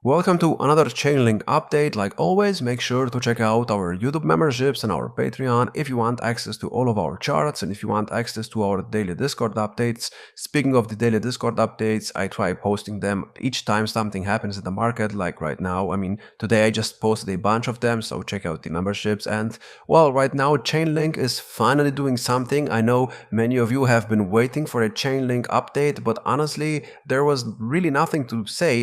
Welcome to another Chainlink update. Like always, make sure to check out our YouTube memberships and our Patreon if you want access to all of our charts and if you want access to our daily Discord updates. Speaking of the daily Discord updates, I try posting them each time something happens in the market, like right now. Today I just posted a bunch of them, so check out the memberships. And well, right now Chainlink is finally doing something. I know many of you have been waiting for a Chainlink update, but honestly, there was really nothing to say.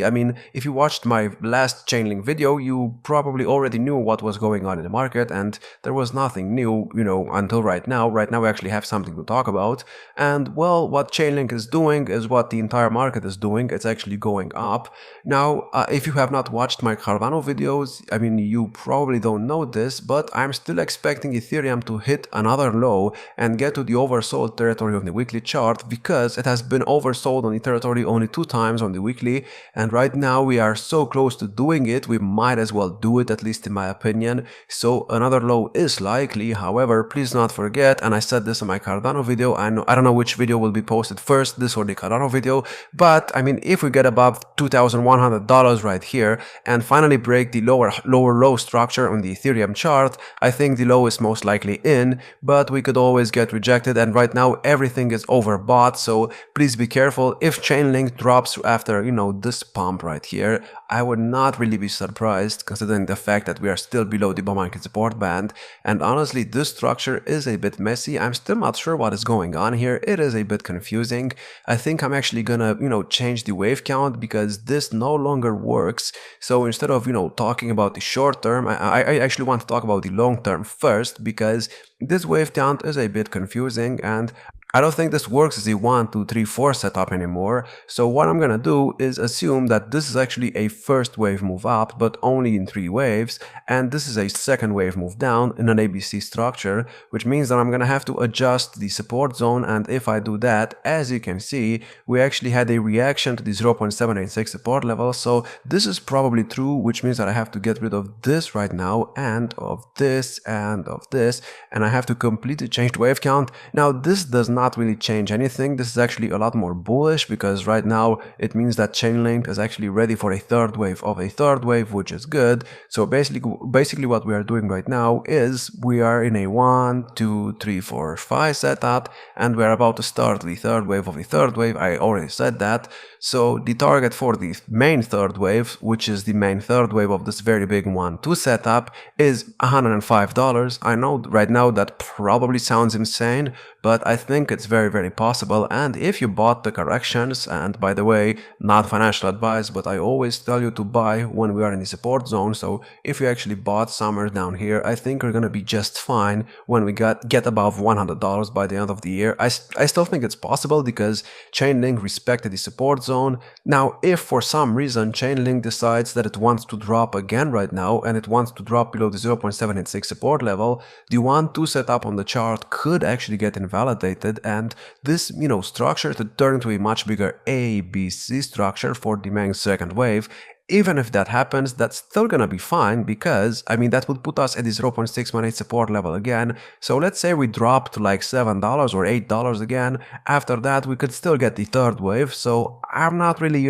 If you watched my last Chainlink video, you probably already knew what was going on in the market, and there was nothing new, until right now. Right now we actually have something to talk about. And well, what Chainlink is doing is what the entire market is doing. It's actually going up. Now, if you have not watched my Cardano videos, you probably don't know this, but I'm still expecting Ethereum to hit another low and get to the oversold territory on the weekly chart, because it has been oversold on the territory only 2 times on the weekly, and right now we are so close to doing it, we might as well do it, at least in my opinion. So another low is likely. However, please not forget, and I said this in my Cardano video, I don't know which video will be posted first, this or the Cardano video, but if we get above $2,100 right here and finally break the lower low structure on the Ethereum chart, I think the low is most likely in, but we could always get rejected, and right now everything is overbought, so please be careful. If Chainlink drops after, this pump right here, I would not really be surprised, considering the fact that we are still below the bull market support band. And honestly, this structure is a bit messy. I'm still not sure what is going on here. It is a bit confusing. I think I'm actually gonna, change the wave count, because this no longer works. So instead of, talking about the short term, I actually want to talk about the long term first, because this wave count is a bit confusing, and I don't think this works as a 1, 2, 3, 4 setup anymore. So what I'm gonna do is assume that this is actually a first wave move up, but only in 3 waves, and this is a second wave move down in an ABC structure, which means that I'm gonna have to adjust the support zone. And if I do that, as you can see, we actually had a reaction to the 0.786 support level. So this is probably true, which means that I have to get rid of this right now, and of this, and of this, and I have to completely change the wave count. Now this does not really change anything. This is actually a lot more bullish, because right now it means that Chainlink is actually ready for a third wave of a third wave, which is good. So basically what we are doing right now is we are in a 1, 2, 3, 4, 5 setup, and we're about to start the third wave of the third wave. I already said that. So the target for the main third wave, which is the main third wave of this very big 1-2 setup, is $105. I know right now that probably sounds insane, but I think it's very, very possible. And if you bought the corrections, and by the way, not financial advice, but I always tell you to buy when we are in the support zone. So if you actually bought somewhere down here, I think you're gonna be just fine when we get above $100 by the end of the year. I still think it's possible, because Chainlink respected the support zone. Now, if for some reason Chainlink decides that it wants to drop again right now, and it wants to drop below the 0.786 support level, the 1-2 setup on the chart could actually get invalidated, and this, structure to turn into a much bigger ABC structure for the main second wave. Even if that happens, that's still gonna be fine, because, that would put us at the 0.618 support level again. So let's say we drop to like $7 or $8 again. After that, we could still get the third wave. So I'm not really,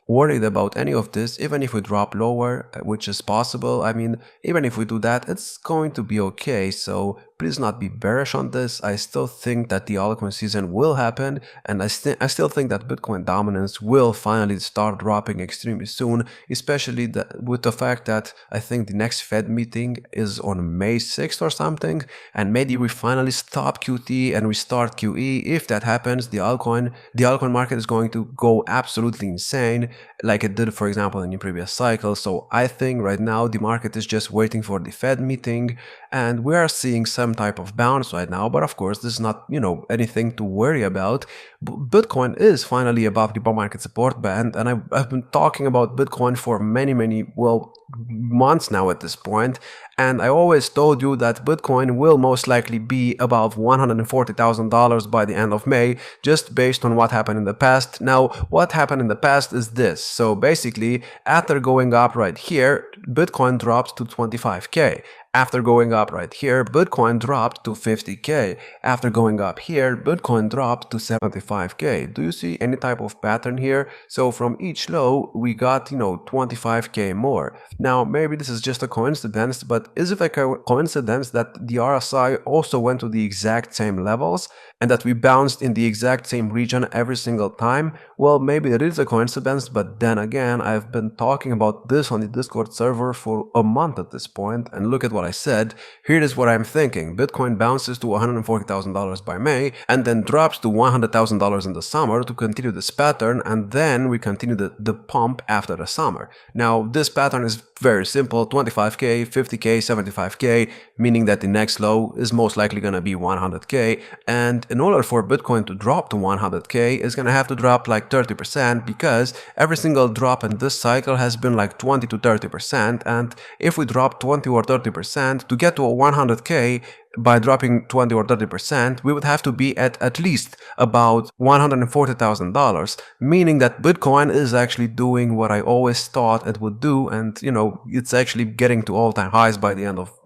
worried about any of this, even if we drop lower, which is possible. Even if we do that, it's going to be okay. So please not be bearish on this. I still think that the altcoin season will happen, and I still think that Bitcoin dominance will finally start dropping extremely soon, especially with the fact that I think the next Fed meeting is on May 6th or something, and maybe we finally stop QT and we start QE. If that happens, the altcoin market is going to go absolutely insane, like it did, for example, in the previous cycle. So I think right now the market is just waiting for the Fed meeting, and we are seeing some type of bounce right now, but of course this is not, anything to worry about. Bitcoin is finally above the bull market support band, and I've been talking about Bitcoin for many, months now at this point, and I always told you that Bitcoin will most likely be above $140,000 by the end of May, just based on what happened in the past. Now, what happened in the past is this. So basically, after going up right here, Bitcoin dropped to 25k, After going up right here, Bitcoin dropped to 50k. After going up here, Bitcoin dropped to 75k. Do you see any type of pattern here? So from each low, we got, 25k more. Now, maybe this is just a coincidence, but is it like a coincidence that the RSI also went to the exact same levels and that we bounced in the exact same region every single time? Well, maybe it is a coincidence, but then again, I've been talking about this on the Discord server for a month at this point, and look at what I said. Here is what I'm thinking. Bitcoin bounces to $140,000 by May and then drops to $100,000 in the summer to continue this pattern, and then we continue the pump after the summer. Now, this pattern is very simple: 25k, 50k, 75k, meaning that the next low is most likely going to be 100k, and in order for Bitcoin to drop to 100k, it's going to have to drop like 30%, because every single drop in this cycle has been like 20 to 30%, and if we drop 20 or 30% to get to a 100k, by dropping 20 or 30%, we would have to be at least about $140,000, meaning that Bitcoin is actually doing what I always thought it would do, and it's actually getting to all-time highs by the end of,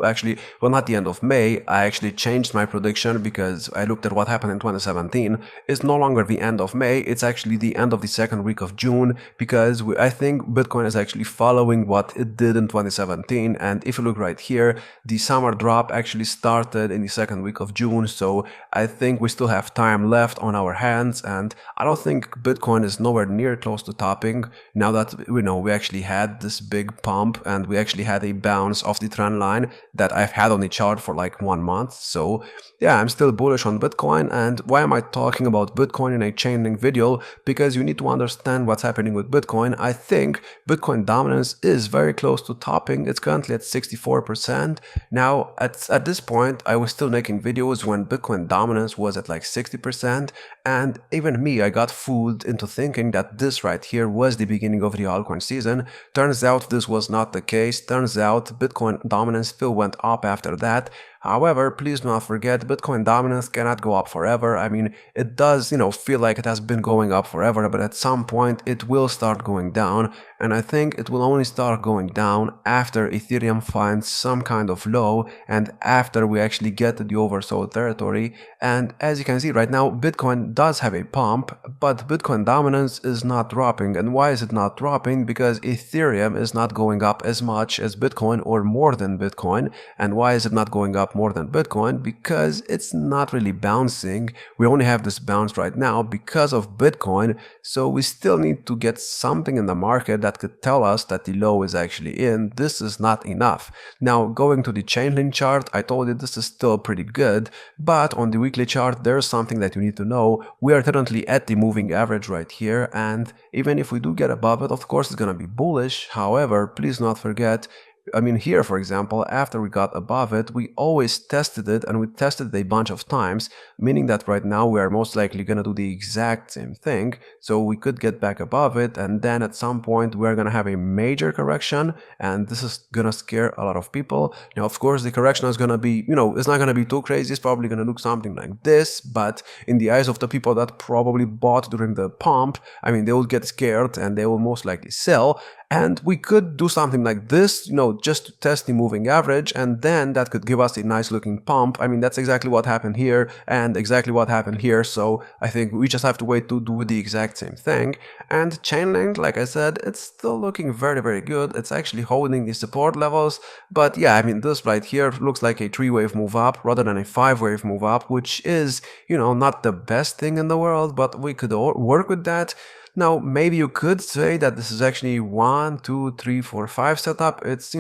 not the end of May. I actually changed my prediction because I looked at what happened in 2017. It's no longer the end of May, it's actually the end of the second week of June, because I think Bitcoin is actually following what it did in 2017, and if you look right here, the summer drop actually started in the second week of June, so I think we still have time left on our hands, and I don't think Bitcoin is nowhere near close to topping now that we actually had this big pump and we actually had a bounce off the trend line that I've had on the chart for like 1 month. So yeah, I'm still bullish on Bitcoin. And why am I talking about Bitcoin in a Chainlink video? Because you need to understand what's happening with Bitcoin. I think Bitcoin dominance is very close to topping. It's currently at 64%. Now, at this point, I was still making videos when Bitcoin dominance was at like 60%. And even me, I got fooled into thinking that this right here was the beginning of the altcoin season. Turns out this was not the case. Turns out Bitcoin dominance still went up after that. However, please do not forget, Bitcoin dominance cannot go up forever. I mean, it does, feel like it has been going up forever, but at some point it will start going down. And I think it will only start going down after Ethereum finds some kind of low and after we actually get to the oversold territory. And as you can see right now, Bitcoin does have a pump, but Bitcoin dominance is not dropping. And why is it not dropping? Because Ethereum is not going up as much as Bitcoin or more than Bitcoin. And why is it not going up more than Bitcoin? Because it's not really bouncing. We only have this bounce right now because of Bitcoin. So we still need to get something in the market that could tell us that the low is actually in. This is not enough. Now, going to the Chainlink chart, I told you this is still pretty good, but on the weekly chart, there's something that you need to know. We are currently at the moving average right here, and even if we do get above it, of course, it's going to be bullish. However, please not forget, here, for example, after we got above it, we always tested it, and we tested it a bunch of times, meaning that right now we are most likely going to do the exact same thing. So we could get back above it, and then at some point we're going to have a major correction, and this is going to scare a lot of people. Now, of course, the correction is going to be, it's not going to be too crazy. It's probably going to look something like this, but in the eyes of the people that probably bought during the pump, they will get scared and they will most likely sell. And we could do something like this, just to test the moving average, and then that could give us a nice looking pump. That's exactly what happened here and exactly what happened here. So I think we just have to wait to do the exact same thing. And Chainlink, like I said, it's still looking very, very good. It's actually holding the support levels. But yeah, this right here looks like a 3-wave move up rather than a 5-wave move up, which is, not the best thing in the world, but we could work with that. Now, maybe you could say that this is actually 1, 2, 3, 4, 5 setup. It's,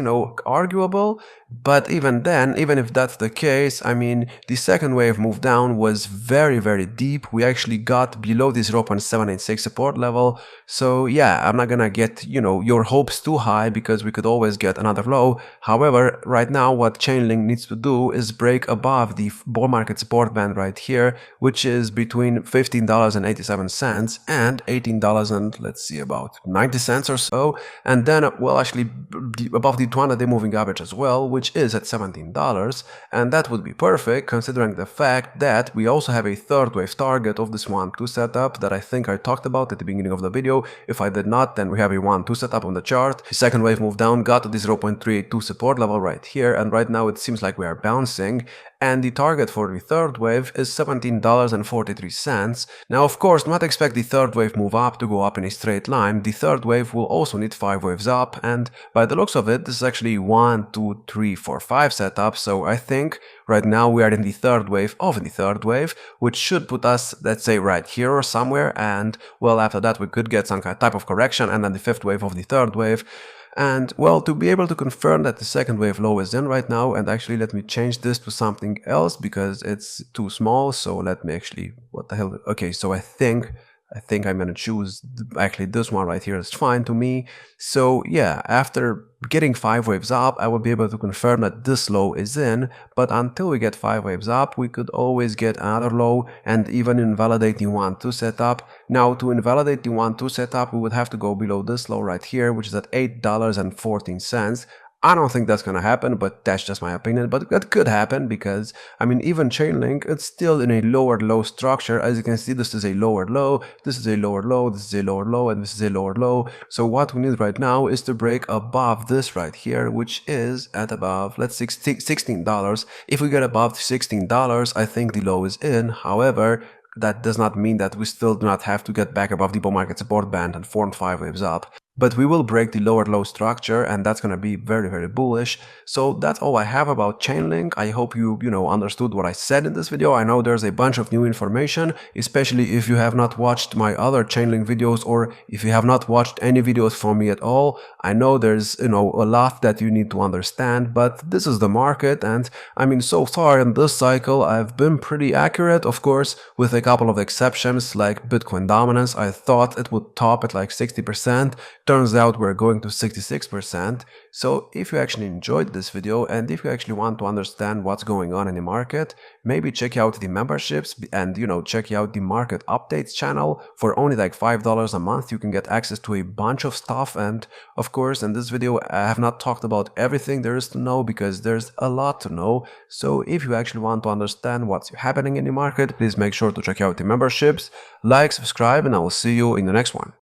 arguable. But even then, even if that's the case, the second wave move down was very, very deep. We actually got below the 0.786 support level. So yeah, I'm not gonna get, your hopes too high because we could always get another low. However, right now, what Chainlink needs to do is break above the bull market support band right here, which is between $15.87 and $18 and let's see, about 90 cents or so. And then, well, actually above the 200-day moving average as well, which which is at $17, and that would be perfect considering the fact that we also have a third wave target of this 1-2 setup that I think I talked about at the beginning of the video. If I did not, then we have a 1-2 setup on the chart. The second wave moved down, got to the 0.382 support level right here, and right now it seems like we are bouncing, and the target for the third wave is $17.43. Now, of course, do not expect the third wave move up to go up in a straight line. The third wave will also need 5 waves up, and by the looks of it, this is actually 1, 2, 3, 4, 5 setup, so I think right now we are in the third wave of the third wave, which should put us, let's say, right here or somewhere, and well, after that we could get some type of correction, and then the fifth wave of the third wave. And well, to be able to confirm that the second wave low is in right now, and actually let me change this to something else because it's too small, so let me actually, what the hell, okay, so I think I'm gonna choose actually this one right here is fine to me. So yeah, after getting 5 waves up, I will be able to confirm that this low is in, but until we get 5 waves up, we could always get another low and even invalidate the 1-2 setup. Now, to invalidate the 1-2 setup, we would have to go below this low right here, which is at $8.14. I don't think that's gonna happen, but that's just my opinion. But that could happen because, I mean, even Chainlink, it's still in a lower low structure. As you can see, this is a lower low, this is a lower low, this is a lower low, and this is a lower low. So what we need right now is to break above this right here, which is at above, let's say $16. If we get above $16, I think the low is in. However, that does not mean that we still do not have to get back above the bull market support band and form 5 waves up. But we will break the lower low structure, and that's gonna be very, very bullish. So that's all I have about Chainlink. I hope you understood what I said in this video. I know there's a bunch of new information, especially if you have not watched my other Chainlink videos, or if you have not watched any videos from me at all. I know there's a lot that you need to understand, but this is the market, and I mean, so far in this cycle I've been pretty accurate, of course, with a couple of exceptions like Bitcoin dominance. I thought it would top at like 60%. Turns out we're going to 66%. So if you actually enjoyed this video and if you actually want to understand what's going on in the market, maybe check out the memberships and check out the market updates channel. For only like $5 a month you can get access to a bunch of stuff, and of course in this video I have not talked about everything there is to know because there's a lot to know. So if you actually want to understand what's happening in the market, please make sure to check out the memberships, like, subscribe, and I will see you in the next one.